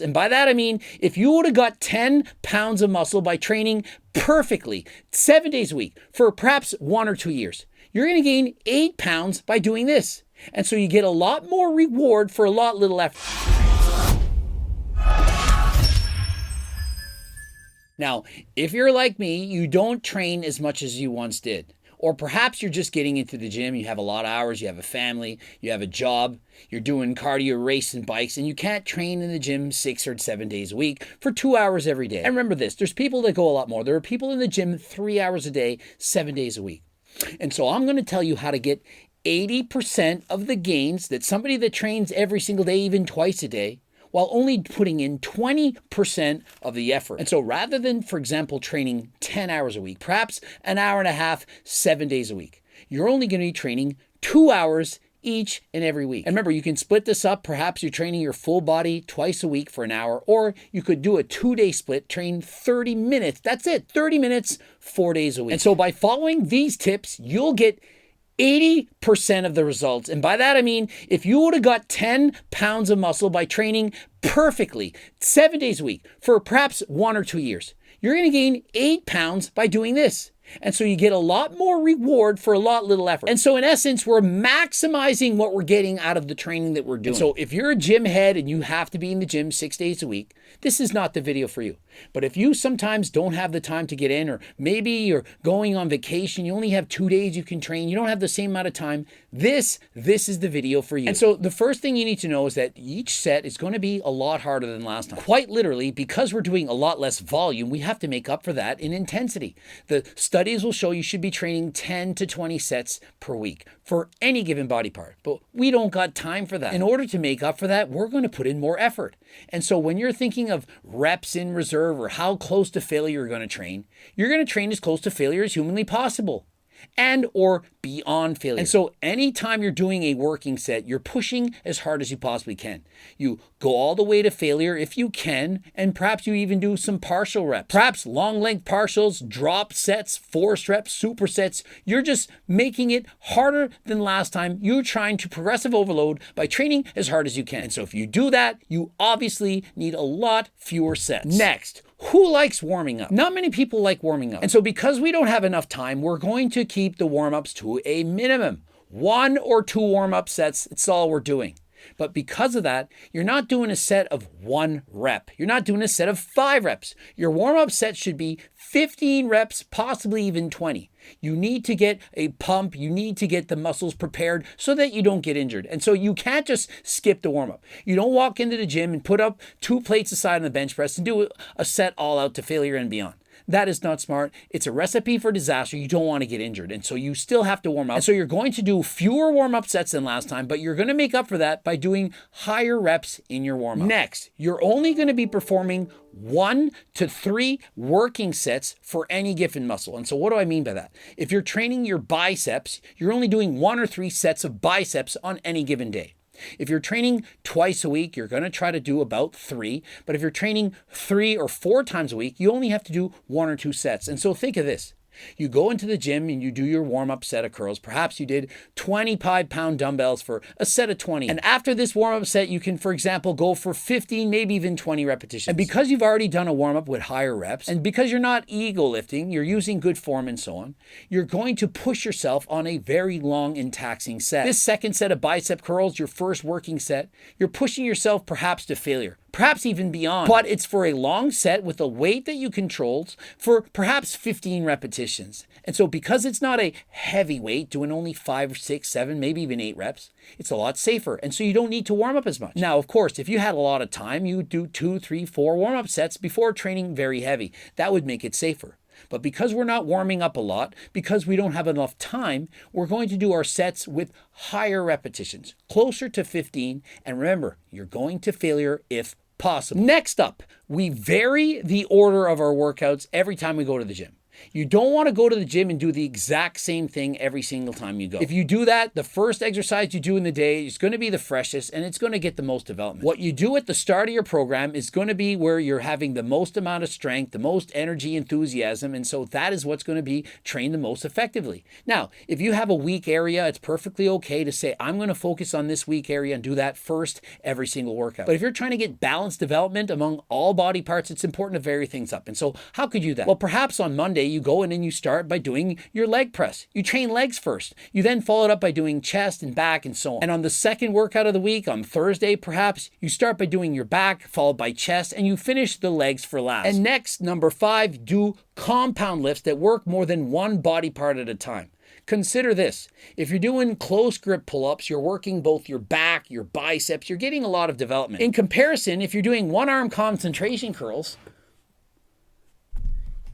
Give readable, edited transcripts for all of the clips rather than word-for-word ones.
And by that, I mean, if you would have got 10 pounds of muscle by training perfectly 7 days a week for perhaps 1 or 2 years, you're going to gain 8 pounds by doing this. And so you get a lot more reward for a lot little effort. Now, if you're like me, you don't train as much as you once did. Or perhaps you're just getting into the gym, you have a lot of hours, you have a family, you have a job, you're doing cardio, racing bikes, and you can't train in the gym 6 or 7 days a week for 2 hours every day. And remember this, there's people that go a lot more. There are people in the gym 3 hours a day, 7 days a week. And so I'm going to tell you how to get 80% of the gains that somebody that trains every single day, even twice a day, while only putting in 20% of the effort. And so rather than, for example, training 10 hours a week, perhaps an hour and a half, 7 days a week, you're only going to be training 2 hours each and every week. And remember, you can split this up. Perhaps you're training your full body twice a week for an hour, or you could do a 2-day split, train 30 minutes. That's it, 30 minutes, 4 days a week. And so by following these tips, you'll get 80% of the results. And by that, I mean, if you would have got 10 pounds of muscle by training perfectly 7 days a week for perhaps 1 or 2 years, you're going to gain 8 pounds by doing this. And so you get a lot more reward for a lot little effort. And so in essence, we're maximizing what we're getting out of the training that we're doing. And so if you're a gym head and you have to be in the gym 6 days a week, this is not the video for you. But if you sometimes don't have the time to get in, or maybe you're going on vacation, you only have 2 days you can train, you don't have the same amount of time, this is the video for you. And so the first thing you need to know is that each set is going to be a lot harder than last time. Quite literally, because we're doing a lot less volume, we have to make up for that in intensity. The studies will show you should be training 10 to 20 sets per week for any given body part, but we don't got time for that. In order to make up for that, we're going to put in more effort. And so when you're thinking of reps in reserve or how close to failure you're going to train, you're going to train as close to failure as humanly possible, and or beyond failure. And so anytime you're doing a working set, you're pushing as hard as you possibly can. You go all the way to failure if you can, and perhaps you even do some partial reps. Perhaps long length partials, drop sets, forced reps, supersets. You're just making it harder than last time. You're trying to progressive overload by training as hard as you can. And so if you do that, you obviously need a lot fewer sets. Next, who likes warming up? Not many people like warming up. And so because we don't have enough time, we're going to keep the warm-ups to a minimum. 1 or 2 warm-up sets, it's all we're doing. But because of that, you're not doing a set of 1 rep. You're not doing a set of 5 reps. Your warm-up set should be 15 reps, possibly even 20. You need to get a pump. You need to get the muscles prepared so that you don't get injured. And so you can't just skip the warm-up. You don't walk into the gym and put up 2 plates aside on the bench press and do a set all out to failure and beyond. That is not smart. It's a recipe for disaster. You don't want to get injured. And so you still have to warm up. And so you're going to do fewer warm-up sets than last time, but you're going to make up for that by doing higher reps in your warm-up. Next, you're only going to be performing 1 to 3 working sets for any given muscle. And so what do I mean by that? If you're training your biceps, you're only doing 1 or 3 sets of biceps on any given day. If you're training twice a week, you're going to try to do about 3. But if you're training 3 or 4 times a week, you only have to do 1 or 2 sets. And so think of this. You go into the gym and you do your warm-up set of curls. Perhaps you did 25-pound dumbbells for a set of 20. And after this warm-up set, you can, for example, go for 15, maybe even 20 repetitions. And because you've already done a warm-up with higher reps, and because you're not ego lifting, you're using good form and so on, you're going to push yourself on a very long and taxing set. This second set of bicep curls, your first working set, you're pushing yourself perhaps to failure, perhaps even beyond. But it's for a long set with a weight that you controlled for perhaps 15 repetitions. And so because it's not a heavy weight, doing only 5 or 6, 7, maybe even 8 reps, it's a lot safer. And so you don't need to warm up as much. Now, of course, if you had a lot of time, you would do 2, 3, 4 warm-up sets before training very heavy. That would make it safer. But because we're not warming up a lot, because we don't have enough time, we're going to do our sets with higher repetitions, closer to 15. And remember, you're going to failure if possible. Next up, we vary the order of our workouts every time we go to the gym. You don't want to go to the gym and do the exact same thing every single time you go. If you do that, the first exercise you do in the day is going to be the freshest and it's going to get the most development. What you do at the start of your program is going to be where you're having the most amount of strength, the most energy, enthusiasm, and so that is what's going to be trained the most effectively. Now, if you have a weak area, it's perfectly okay to say, I'm going to focus on this weak area and do that first every single workout. But if you're trying to get balanced development among all body parts, it's important to vary things up. And so how could you do that? Well, perhaps on Monday, you go in and you start by doing your leg press. You train legs first. You then follow it up by doing chest and back and so on. And on the second workout of the week, on Thursday, perhaps, you start by doing your back, followed by chest, and you finish the legs for last. And next, number 5, do compound lifts that work more than one body part at a time. Consider this. If you're doing close grip pull-ups, you're working both your back, your biceps, you're getting a lot of development. In comparison, if you're doing one-arm concentration curls,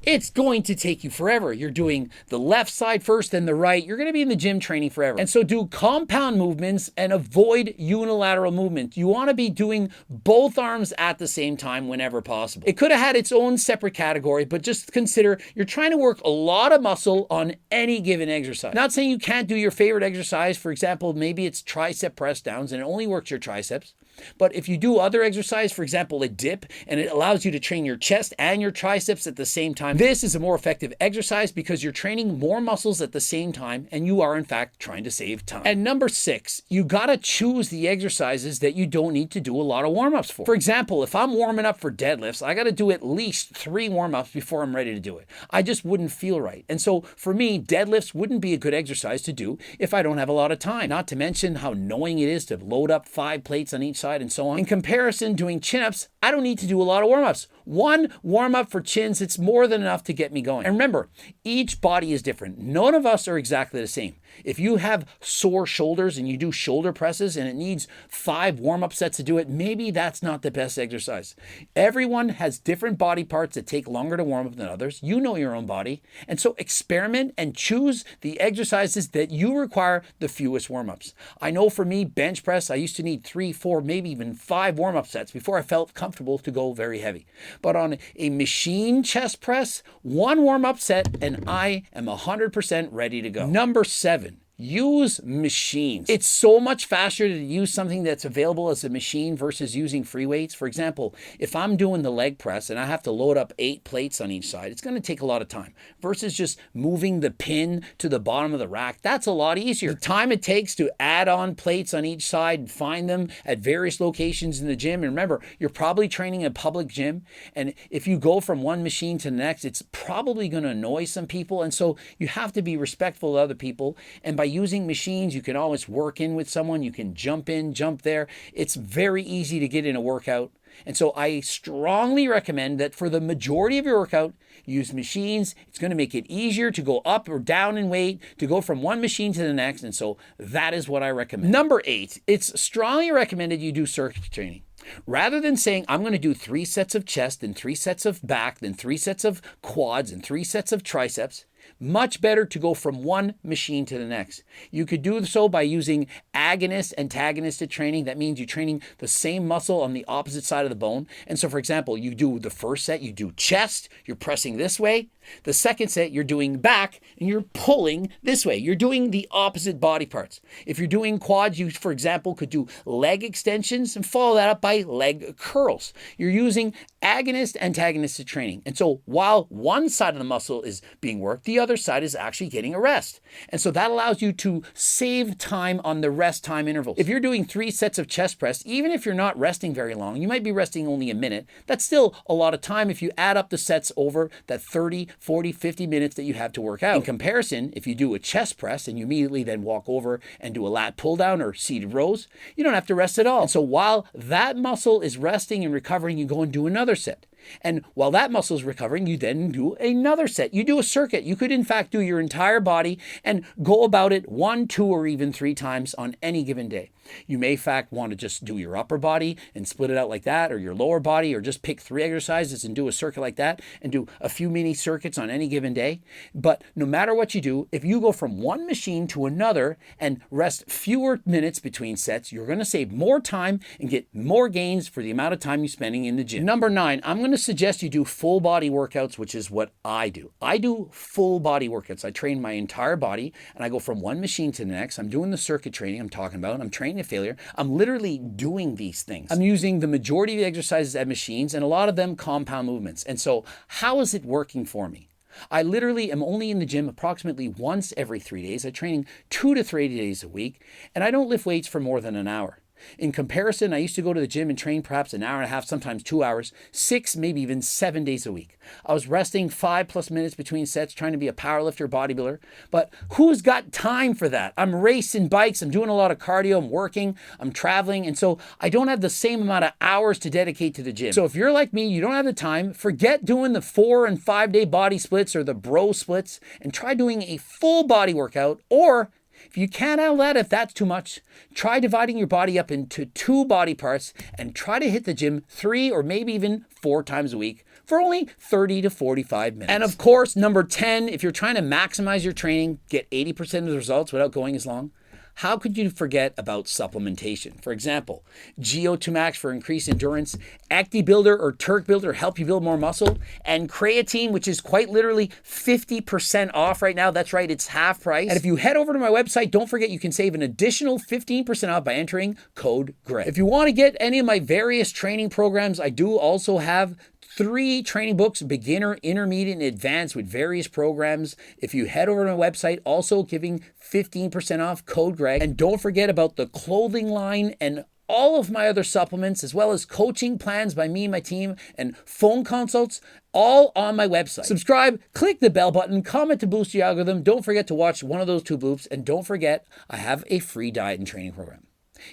it's going to take you forever. You're doing the left side first, then the right. You're going to be in the gym training forever. And so do compound movements and avoid unilateral movement. You want to be doing both arms at the same time whenever possible. It could have had its own separate category, but just consider you're trying to work a lot of muscle on any given exercise. Not saying you can't do your favorite exercise. For example, maybe it's tricep press downs and it only works your triceps. But if you do other exercise, for example, a dip, and it allows you to train your chest and your triceps at the same time, this is a more effective exercise because you're training more muscles at the same time and you are in fact trying to save time. And number 6, you gotta choose the exercises that you don't need to do a lot of warm-ups for. For example, if I'm warming up for deadlifts, I gotta do at least 3 warm-ups before I'm ready to do it. I just wouldn't feel right. And so for me, deadlifts wouldn't be a good exercise to do if I don't have a lot of time. Not to mention how annoying it is to load up 5 plates on each side and so on. In comparison, doing chin-ups, I don't need to do a lot of warm-ups. One warm-up for chins, it's more than enough to get me going. And remember, each body is different. None of us are exactly the same. If you have sore shoulders and you do shoulder presses and it needs 5 warm-up sets to do it, maybe that's not the best exercise. Everyone has different body parts that take longer to warm up than others. You know your own body. And so experiment and choose the exercises that you require the fewest warm-ups. I know for me, bench press, I used to need 3, 4, maybe even 5 warm-up sets before I felt comfortable to go very heavy. But on a machine chest press, 1 warm-up set and I am 100% ready to go. Number 7. Use machines. It's so much faster to use something that's available as a machine versus using free weights. For example, if I'm doing the leg press and I have to load up 8 plates on each side, it's going to take a lot of time versus just moving the pin to the bottom of the rack. That's a lot easier. The time it takes to add on plates on each side and find them at various locations in the gym. And remember, you're probably training in a public gym. And if you go from one machine to the next, it's probably going to annoy some people. And so you have to be respectful of other people. And by using machines, you can always work in with someone. You can jump in, jump there. It's very easy to get in a workout. And so I strongly recommend that for the majority of your workout, use machines. It's going to make it easier to go up or down in weight, to go from one machine to the next. And so that is what I recommend. Number 8, it's strongly recommended you do circuit training. Rather than saying, I'm going to do 3 sets of chest, then 3 sets of back, then 3 sets of quads, and 3 sets of triceps, much better to go from one machine to the next. You could do so by using agonist antagonistic training. That means you're training the same muscle on the opposite side of the bone. And so, for example, you do the first set, you do chest, you're pressing this way. The second set, you're doing back and you're pulling this way. You're doing the opposite body parts. If you're doing quads, you, for example, could do leg extensions and follow that up by leg curls. You're using agonist antagonistic training. And so while one side of the muscle is being worked, the other side is actually getting a rest. And so that allows you to save time on the rest time intervals. If you're doing 3 sets of chest press, even if you're not resting very long, you might be resting only a minute. That's still a lot of time if you add up the sets over that 30, 40, 50 minutes that you have to work out. In comparison, if you do a chest press and you immediately then walk over and do a lat pull down or seated rows, you don't have to rest at all. And so while that muscle is resting and recovering, you go and do another set. And while that muscle is recovering, you then do another set. You do a circuit. You could, in fact, do your entire body and go about it 1, 2, or even 3 times on any given day. You may, in fact, want to just do your upper body and split it out like that, or your lower body, or just pick 3 exercises and do a circuit like that and do a few mini circuits on any given day. But no matter what you do, if you go from one machine to another and rest fewer minutes between sets, you're going to save more time and get more gains for the amount of time you're spending in the gym. Number 9, I'm going to suggest you do full body workouts, which is what I do. I do full body workouts. I train my entire body and I go from one machine to the next. I'm doing the circuit training I'm talking about. I'm training to failure. I'm literally doing these things. I'm using the majority of the exercises at machines and a lot of them compound movements. And so how is it working for me? I literally am only in the gym approximately once every 3 days. I'm training 2 to 3 days a week, and I don't lift weights for more than an hour. In comparison, I used to go to the gym and train perhaps an hour and a half, sometimes 2 hours, 6, maybe even 7 days a week. I was resting 5+ minutes between sets, trying to be a powerlifter, bodybuilder. But who's got time for that? I'm racing bikes, I'm doing a lot of cardio, I'm working, I'm traveling, and so I don't have the same amount of hours to dedicate to the gym. So if you're like me, you don't have the time, forget doing the 4 and 5 day body splits or the bro splits, and try doing a full body workout. Or if you can't handle that, if that's too much, try dividing your body up into 2 body parts and try to hit the gym 3 or maybe even 4 times a week for only 30 to 45 minutes. And of course, number 10, if you're trying to maximize your training, get 80% of the results without going as long, how could you forget about supplementation? For example, GO2 Max for increased endurance, Acti Builder or Turk Builder help you build more muscle, and creatine, which is quite literally 50% off right now. That's right, it's half price. And if you head over to my website, don't forget you can save an additional 15% off by entering code GREG. If you want to get any of my various training programs, I do also have 3 training books, beginner, intermediate, and advanced with various programs. If you head over to my website, also giving 15% off code GREG. And don't forget about the clothing line and all of my other supplements, as well as coaching plans by me and my team and phone consults, all on my website. Subscribe, click the bell button, comment to boost your algorithm. Don't forget to watch one of those 2 bloops. And don't forget, I have a free diet and training program.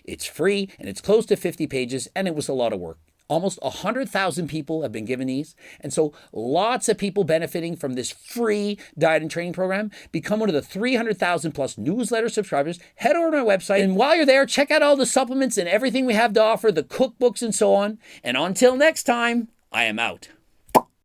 It's free and it's close to 50 pages and it was a lot of work. Almost 100,000 people have been given these. And so lots of people benefiting from this free diet and training program. Become one of the 300,000 plus newsletter subscribers. Head over to my website. And while you're there, check out all the supplements and everything we have to offer, the cookbooks and so on. And until next time, I am out.